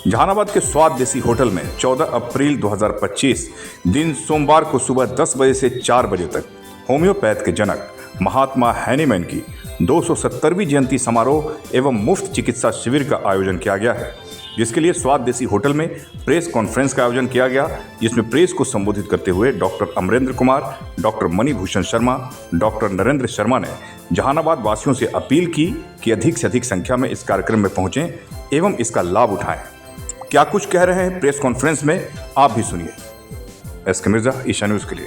जहानाबाद के स्वाद देसी होटल में 14 अप्रैल 2025 दिन सोमवार को सुबह 10 बजे से 4 बजे तक होम्योपैथ के जनक महात्मा हैनीमैन की 270वीं जयंती समारोह एवं मुफ्त चिकित्सा शिविर का आयोजन किया गया है, जिसके लिए स्वाद देसी होटल में प्रेस कॉन्फ्रेंस का आयोजन किया गया, जिसमें प्रेस को संबोधित करते हुए doctor Amarendra Kumar, doctor Manibhushan Sharma, doctor Narendra Sharma ने जहानाबाद वासियों से अपील की कि अधिक से अधिक संख्या में इस कार्यक्रम में पहुंचें एवं इसका लाभ उठाएं। क्या कुछ कह रहे हैं प्रेस कॉन्फ्रेंस में, आप भी सुनिए। एसके मिर्जा, ईशा न्यूज़ के लिए।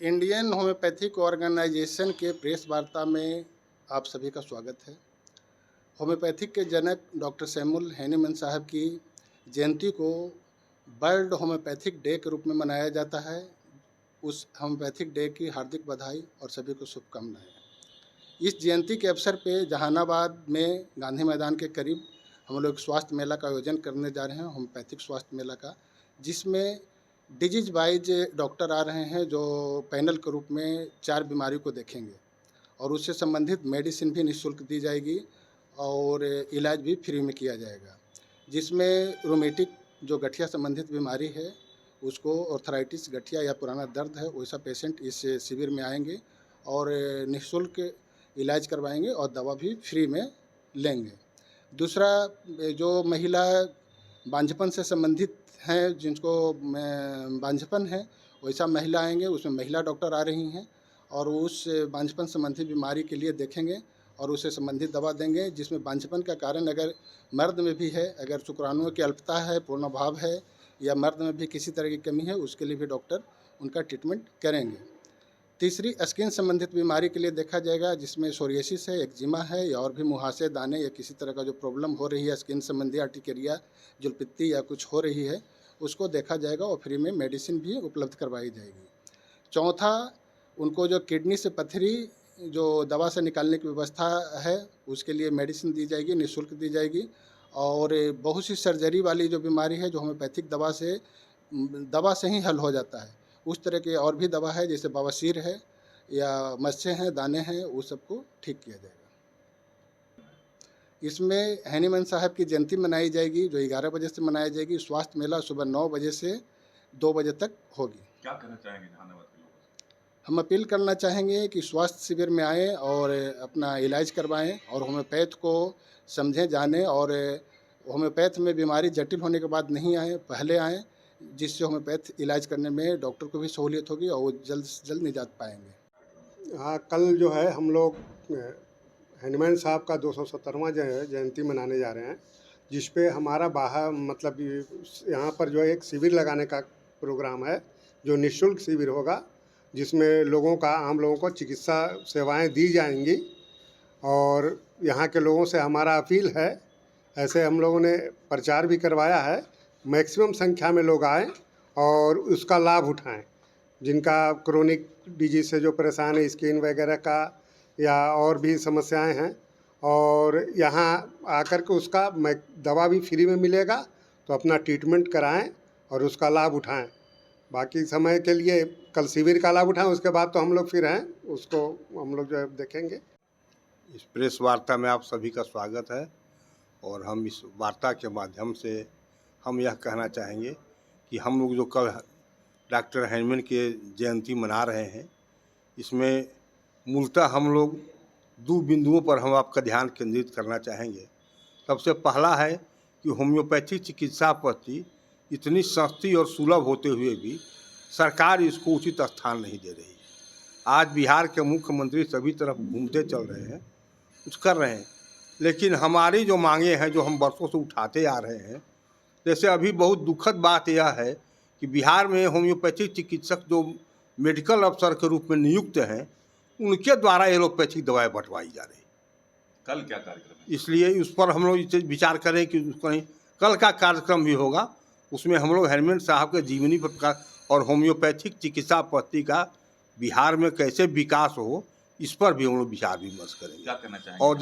इंडियन होम्योपैथिक ऑर्गेनाइजेशन के प्रेस वार्ता में आप सभी का स्वागत है। होम्योपैथिक के जनक डॉक्टर सैमुअल हैनीमैन साहब की जयंती को वर्ल्ड होम्योपैथिक डे के रूप में मनाया जाता है। उस होम्योपैथिक डे की हार्दिक बधाई और सभी को शुभकामनाएं। इस जयंती के अवसर पे जहानाबाद में गांधी मैदान के करीब हम लोग स्वास्थ्य मेला का आयोजन करने जा रहे हैं, होम्योपैथिक स्वास्थ्य मेला का, जिसमें डिजीज वाइज डॉक्टर आ रहे हैं जो पैनल के रूप में 4 बीमारी को देखेंगे और उससे संबंधित मेडिसिन भी निःशुल्क दी जाएगी और इलाज भी फ्री में किया जाएगा, जिसमें रोमेटिक जो गठिया संबंधित बीमारी है उसको, ऑर्थराइटिस गठिया या पुराना दर्द है, वैसा पेशेंट इस शिविर में आएंगे और निःशुल्क इलाज करवाएंगे और दवा भी फ्री में लेंगे। दूसरा, जो महिला बांझपन से संबंधित हैं, जिनको बांझपन है, वैसा महिला आएंगे, उसमें महिला डॉक्टर आ रही हैं और उस बांझपन संबंधी बीमारी के लिए देखेंगे और उससे संबंधित दवा देंगे, जिसमें बांझपन का कारण अगर मर्द में भी है, अगर शुक्राणुओं की अल्पता है, पूर्ण अभाव है या मर्द में भी किसी तरह की कमी है, उसके लिए भी डॉक्टर उनका ट्रीटमेंट करेंगे। तीसरी, स्किन संबंधित बीमारी के लिए देखा जाएगा, जिसमें सोरियासिस है, एक्जिमा है या और भी मुहासे, दाने या किसी तरह का जो प्रॉब्लम हो रही है स्किन संबंधी, आर्टिकेरिया, जुलपित्ती या कुछ हो रही है, उसको देखा जाएगा और फ्री में मेडिसिन भी उपलब्ध करवाई जाएगी। चौथा, उनको जो किडनी से पथरी जो दवा से निकालने की व्यवस्था है, उसके लिए मेडिसिन दी जाएगी, निःशुल्क दी जाएगी। और बहुत सी सर्जरी वाली जो बीमारी है, जो होम्योपैथिक दवा से ही हल हो जाता है, उस तरह की और भी दवा है, जैसे बवासीर है या मस्से हैं, दाने हैं, उस सबको ठीक किया जाएगा। इसमें हैनीमैन साहब की जयंती मनाई जाएगी, जो 11 बजे से मनाई जाएगी। स्वास्थ्य मेला सुबह 9 बजे से 2 बजे तक होगी। क्या कहना चाहेंगे जहानाबाद के लोगों से? हम अपील करना चाहेंगे कि स्वास्थ्य शिविर में आएँ और अपना इलाज करवाएं और होम्योपैथ को समझें, जानें और होम्योपैथ में बीमारी जटिल होने के बाद नहीं आएँ, पहले आएँ, जिससे होम्योपैथ इलाज करने में डॉक्टर को भी सहूलियत होगी और वो जल्द से जल्द निजात पाएंगे। हाँ, कल जो है हम लोग हैनीमैन साहब का 270वां जयंती मनाने जा रहे हैं, जिस पे हमारा बाहर मतलब यहाँ पर जो है एक शिविर लगाने का प्रोग्राम है, जो निःशुल्क शिविर होगा, जिसमें आम लोगों को चिकित्सा सेवाएं दी जाएंगी। और यहाँ के लोगों से हमारा अपील है, ऐसे हम लोगों ने प्रचार भी करवाया है, मैक्सिमम संख्या में लोग आएँ और उसका लाभ उठाएं। जिनका क्रोनिक डिजीज से जो परेशान है, स्किन वगैरह का या और भी समस्याएं हैं, और यहाँ आकर के उसका दवा भी फ्री में मिलेगा, तो अपना ट्रीटमेंट कराएं और उसका लाभ उठाएं। बाकी समय के लिए कल शिविर का लाभ उठाएं, उसके बाद तो हम लोग फिर हैं, उसको हम लोग जो है देखेंगे। इस प्रेस वार्ता में आप सभी का स्वागत है और हम इस वार्ता के माध्यम से हम यह कहना चाहेंगे कि हम लोग जो कल डॉक्टर हैनीमैन के जयंती मना रहे हैं, इसमें मूलतः हम लोग 2 बिंदुओं पर हम आपका ध्यान केंद्रित करना चाहेंगे। सबसे पहला है कि होम्योपैथिक चिकित्सा पद्धति इतनी सस्ती और सुलभ होते हुए भी सरकार इसको उचित स्थान नहीं दे रही। आज बिहार के मुख्यमंत्री सभी तरफ घूमते चल रहे हैं, कुछ कर रहे हैं, लेकिन हमारी जो मांगे हैं, जो हम वर्षों से उठाते आ रहे हैं, जैसे अभी बहुत दुखद बात यह है कि बिहार में होम्योपैथिक चिकित्सक जो मेडिकल अफसर के रूप में नियुक्त हैं, उनके द्वारा एलोपैथिक दवाएं बंटवाई जा रही। कल क्या कार्यक्रम है? इसलिए उस पर हम लोग विचार करें कि कहीं कल का कार्यक्रम भी होगा, उसमें हम लोग हैनीमैन साहब के जीवनी पर और होम्योपैथिक चिकित्सा पद्धति का बिहार में कैसे विकास हो, इस पर भी हम लोग विचार विमर्श करेंगे। क्या करना चाहेंगे? और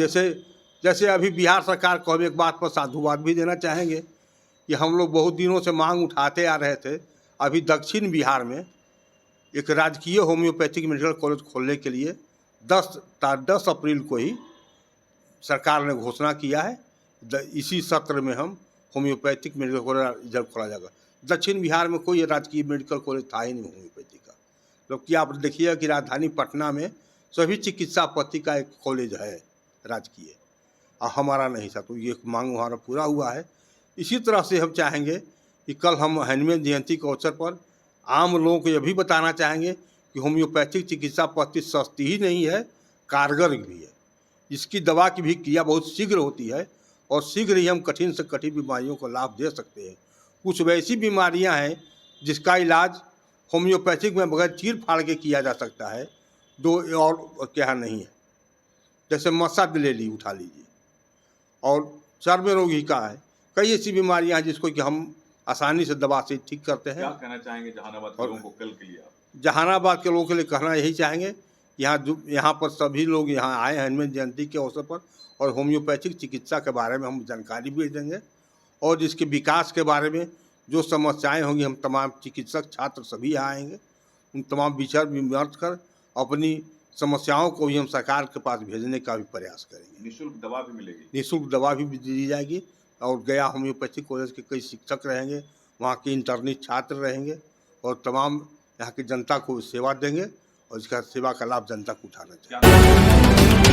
जैसे अभी बिहार सरकार को हम एक बात पर साधुवाद भी देना चाहेंगे कि हम लोग बहुत दिनों से मांग उठाते आ रहे थे। अभी दक्षिण बिहार में एक राजकीय होम्योपैथिक मेडिकल कॉलेज खोलने के लिए 10 अप्रैल को ही सरकार ने घोषणा किया है। इसी सत्र में हम होम्योपैथिक मेडिकल कॉलेज इधर खोला जाएगा। दक्षिण बिहार में कोई राजकीय मेडिकल कॉलेज था ही नहीं होम्योपैथी का, जबकि आप देखिए कि राजधानी पटना में सभी चिकित्सा पद्धति का एक कॉलेज है राजकीय, और हमारा नहीं था, तो ये मांग हमारा पूरा हुआ है। इसी तरह से हम चाहेंगे कि कल हम हैनीमैन जयंती के अवसर पर आम लोगों को यह भी बताना चाहेंगे कि होम्योपैथिक चिकित्सा पद्धति सस्ती ही नहीं है, कारगर भी है। इसकी दवा की भी क्रिया बहुत शीघ्र होती है और शीघ्र ही हम कठिन से कठिन बीमारियों को लाभ दे सकते हैं। कुछ वैसी बीमारियां हैं जिसका इलाज होम्योपैथिक में बगैर चीर फाड़ के किया जा सकता है, जो और क्या नहीं है। जैसे मसाद ले ली, उठा लीजिए, और चर्म रोगी का है, कई ऐसी बीमारियां हैं जिसको कि हम आसानी से दवा से ठीक करते हैं। क्या कहना चाहेंगे जहानाबाद के लोगों को कल के लिए आप? जहानाबाद के लोगों के लिए कहना यही चाहेंगे, यहाँ पर सभी लोग यहाँ आए हैं हैनीमैन जयंती के अवसर पर, और होम्योपैथिक चिकित्सा के बारे में हम जानकारी भी देंगे, और इसके विकास के बारे में जो समस्याएं होंगी, हम तमाम चिकित्सक छात्र सभी यहाँ आएंगे, उन तमाम विचार विमर्श कर अपनी समस्याओं को भी हम सरकार के पास भेजने का भी प्रयास करेंगे। निःशुल्क दवा भी मिलेगी? निःशुल्क दवा भी दी जाएगी, और गया होम्योपैथिक कॉलेज के कई शिक्षक रहेंगे, वहाँ के इंटर्निस्ट छात्र रहेंगे, और तमाम यहाँ की जनता को सेवा देंगे, और इसका सेवा का लाभ जनता को उठाना चाहिए।